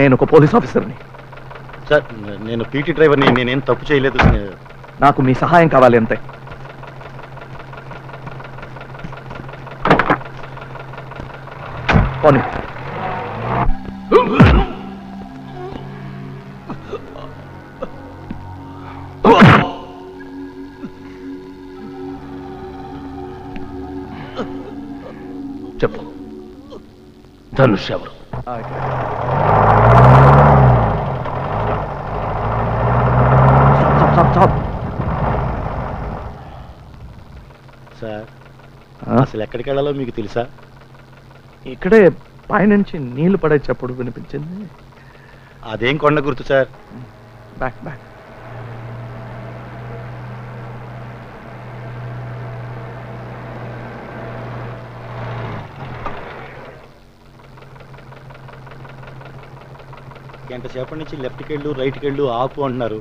నేను ఒక పోలీస్ ఆఫీసర్ని. సార్ నేను పీటీ డ్రైవర్ని, నేనేం తప్పు చేయలేదు. నాకు మీ సహాయం కావాలి అంతే. పోనీ. చెప్పు, ధనుష్ ఎవరు? సార్ అసలు ఎక్కడికి వెళ్ళాలో మీకు తెలుసా? ఇక్కడే పైనుంచి నీళ్లు పడే చప్పుడు వినిపించింది. అదేం కొండ గుర్తు సార్? Back back. ఎంతసేపటి నుంచి లెఫ్ట్కి వెళ్ళు, రైట్కి వెళ్ళు, ఆపు అంటున్నారు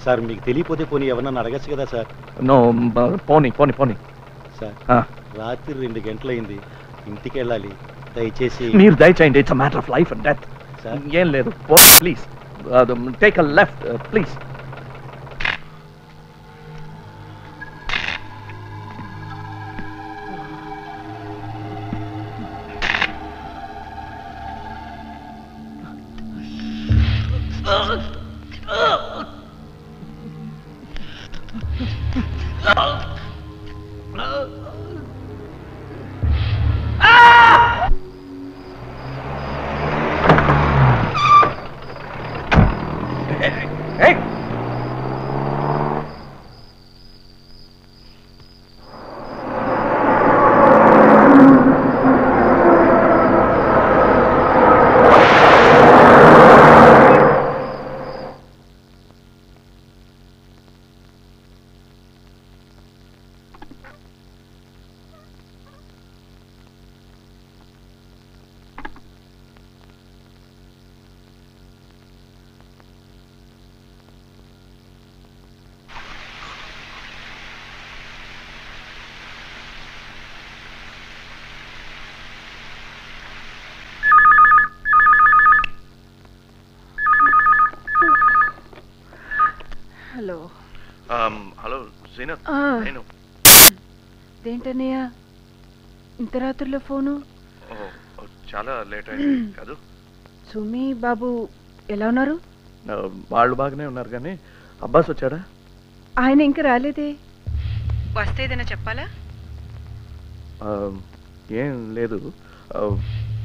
సార్. మీకు తెలియపోతే పోనీ ఎవరన్నా అడగచ్చు కదా సార్? నో, పోనీ పోనీ పోనీ. సార్ రాత్రి 2 గంటలైంది, ఇంటికి వెళ్ళాలి. దయచేసి మీరు దయచేయండి. It's a matter of life and death. ఏం లేదు, please take a left please. Hello. Hello Zeenat, నేను. ఏంటన్నయ్య ఇంత రాత్రిలో ఫోను? చాలా లేట్ అయింది కాదు? సుమి బాబు ఎలా ఉన్నారు? వాళ్ళు బాగానే ఉన్నారు, కానీ అబ్బాస్ వచ్చాడా? ఆయన ఇంకా రాలేదే. వస్తే ఏదైనా చెప్పాలా? ఏం లేదు,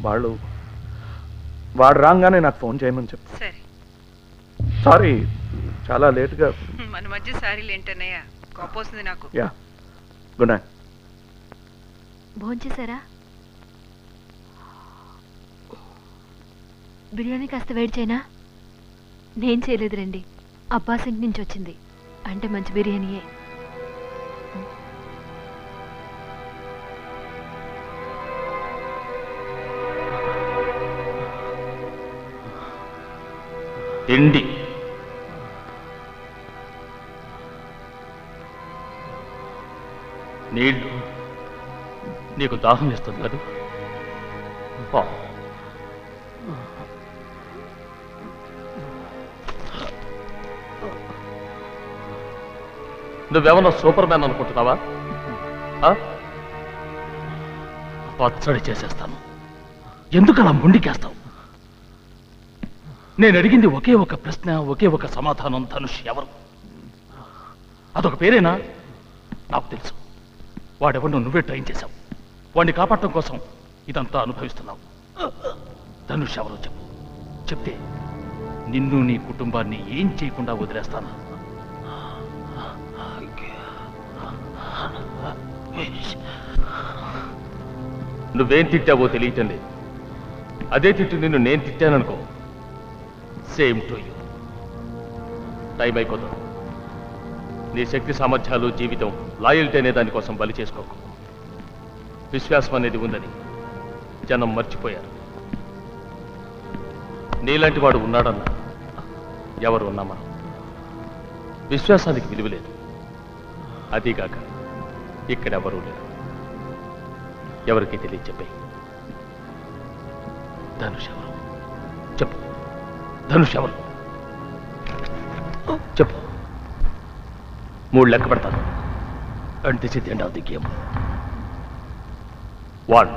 వాడు రాగానే నాకు ఫోన్ చేయమని చెప్పు. సరే. సారీ, చాలా లేట్గా. మన మధ్య సారీలు ఏంటన్నయ్య, కోపం వస్తుంది నాకు. Yeah, good night. భోంచేశారా? బిర్యానీ కాస్త వేడి చేయనా? నేను చేయలేదు రండి, అబ్బాస్ ఇంటి నుంచి వచ్చింది. అంటే మంచి బిర్యానీయే. తిండి నీళ్ళు, నీకు దాహం ఇస్తుంది కదా? నువ్వేమన్నా సూపర్ మ్యాన్ అనుకుంటున్నావా? పచ్చడి చేసేస్తాను. ఎందుకలా ముండికేస్తావు? నేను అడిగింది ఒకే ఒక ప్రశ్న, ఒకే ఒక సమాధానం. ధనుష్ ఎవరు? అదొక పేరేనా? నాకు తెలుసు. వాడెవరినో నువ్వే ట్రైన్ చేశావు. వాడిని కాపాడటం కోసం ఇదంతా అనుభవిస్తున్నావు. ధనుష్ ఎవరో చెప్పు. చెప్తే నిన్ను నీ కుటుంబాన్ని ఏం చేయకుండా వదిలేస్తాను. నువ్వేం తిట్టావో తెలియటం లేదు. అదే తిట్టు నిన్ను నేను తిట్టాననుకో, సేమ్ టు యూ. టైం అయిపోతాం. నీ శక్తి సామర్థ్యాలు, జీవితం, లాయల్టీ అనే దానికోసం బలి చేసుకోకు. విశ్వాసం అనేది ఉందని జనం మర్చిపోయారు. నీలాంటి వాడు ఉన్నాడన్నా ఎవరు ఉన్నా మనం. విశ్వాసానికి విలువ లేదు. అదీగాక ఇక్కడెవరూ లేరు. ఎవరికి తెలియదు చెప్పే. ధనుష్ ఎవరు చెప్పు. ధనుష్ ఎవరు చెప్పు. 3 లెక్క పెడతాను. And this is the end of the game. 1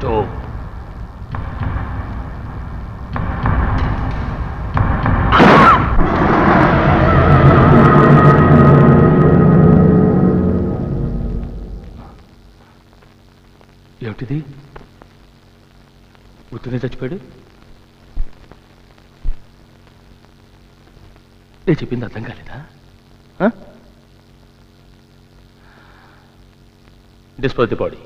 2 ఏమిటిది? ఉత్తునే చచ్చిపోయాడు. నేను చెప్పింది అర్థం కాలేదా? Dispose the body.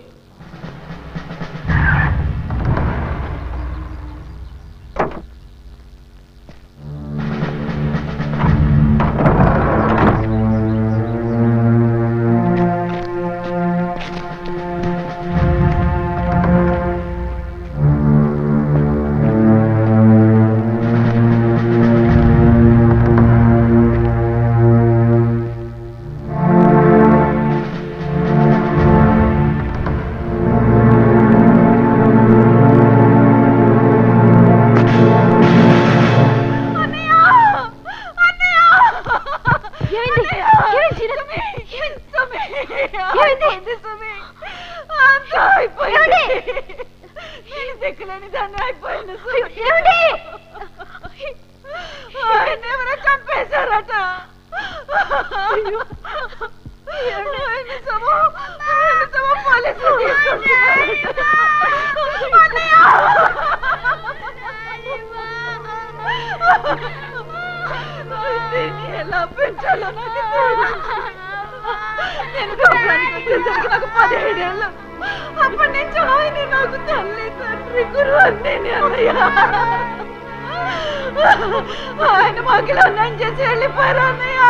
ఎలా పెంచాలో నాకు నేను నాకు 17 ఏళ్ళు. అప్పటి నుంచి ఆయన నాకు తల్లి తండ్రి గురువు అన్నీ అన్నయ్య. ఆయన మాకిలా అన్నం చేసి వెళ్ళిపోయారు అన్నయ్య.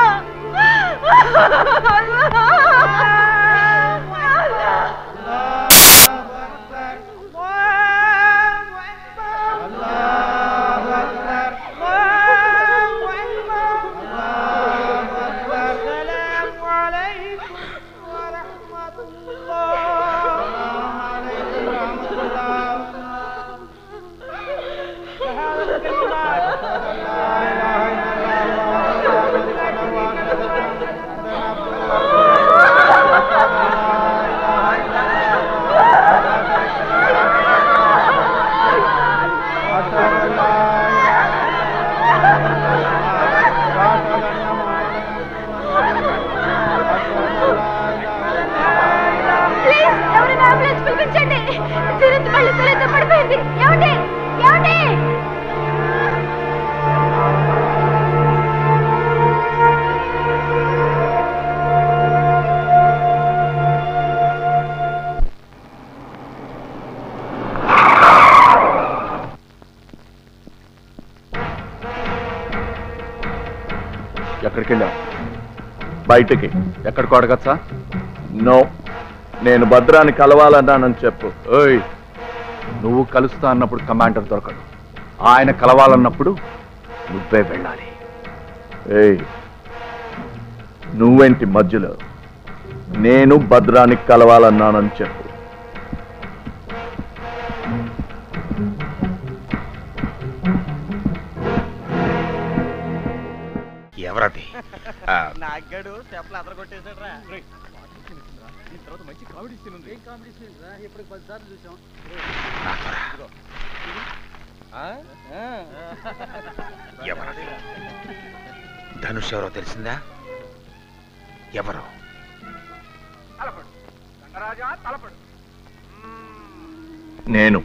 ఎక్కడికి వెళ్ళావు? బయటికి. ఎక్కడికి అడగచ్చా? నో, నేను భద్రాన్ని కలవాలన్నానని చెప్పు. ఓయ్, నువ్వు కలుస్తా అన్నప్పుడు కమాండర్ దొరకడు. ఆయన కలవాలన్నప్పుడు నువ్వే వెళ్ళాలి. ఏయ్, నువ్వేంటి మధ్యలో? నేను భద్రానికి కలవాలన్నానని చెప్పు. ఎవరది? నాగాడు స్టెప్లు అదర కొట్టేశాడు రా. మంచి కామెడీ సీన్ ఉంది. ఏం కామెడీ సీన్ రా? ఇప్పుడు 10 సార్లు చూసాం. ఎవరది? ధనుష్ ఎవరో తెలిసిందా? ఎవరు? నేను